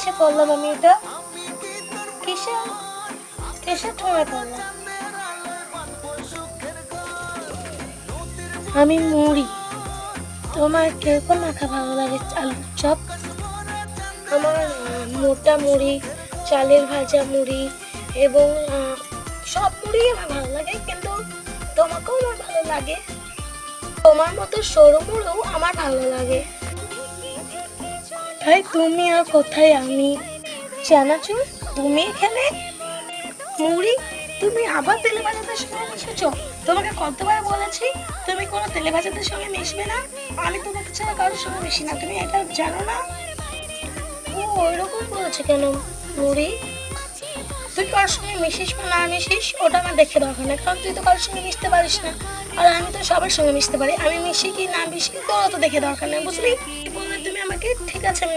এসে পড়লাম আমি? এটা কিসে কিসের ঠোঁটে পড়লাম? আমি মুড়ি। তোমার কিরকম মাখা ভালো লাগে? আলুর চপ? আমার মোটা মুড়ি, চালের ভাজা মুড়ি এবং সব মুড়ি আমার ভালো লাগে, কিন্তু তোমাকেও আমার ভালো লাগে। তোমার মতো সরু মুড়ো আমার ভালো লাগে। তাই তুমি আর কোথায় আমি? চানাচুর তুমি এখানে? মুড়ি তুমি আবার তেলে ভাজাদের সঙ্গে মিশেছো? তোমাকে কতবার বলেছি তুমি কোনো তেলে ভাজাদের সঙ্গে মিশবে না। আমি তোমাকে ছাড়া কারোর সঙ্গে মিশি না, তুমি এটা জানো না? ও ওইরকম বলেছে কেন? মুড়ি তুই কারোর সঙ্গে মিশিস বা না মিশিস ওটা আমার দেখে দরকার নেই, কারণ তুই তো কারোর সঙ্গে মিশতে পারিস না, আর আমি তো সবার সঙ্গে মিশতে পারি। আমি মিশি কি না মিশি তোর তো দেখে দরকার নেই, বুঝলি? বললে তুমি আমাকে, ঠিক আছে আমি